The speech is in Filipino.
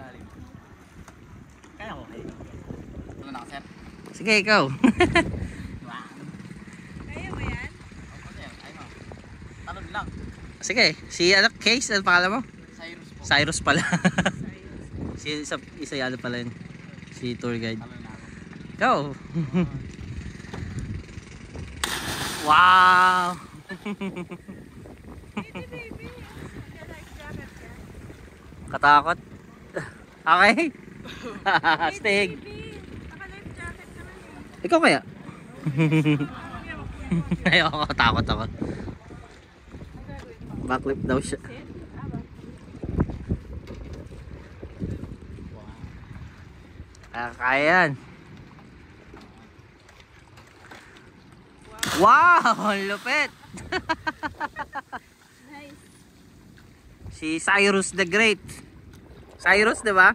ilalim. Kaya ko kayo. Wala na sir. Sige, ikaw. Kaya mo yan? Opo sir, ayun o. Talon lang. Sige, si ano, Case, ano pangalan mo? Cyrus po. Cyrus pala. Si isa yalo pala yun. Si tour guide. Talon na ako. Ikaw. Wow! Baby, baby. Naka-life jacket ka. Katakot. Okay. Stig. Baby, naka-life jacket naman eh. Ikaw kaya? Ayoko, takot ako. Backflip daw siya. Kaya yan. Wow! Lupit! Nice. Si Cyrus the Great. Cyrus, di ba?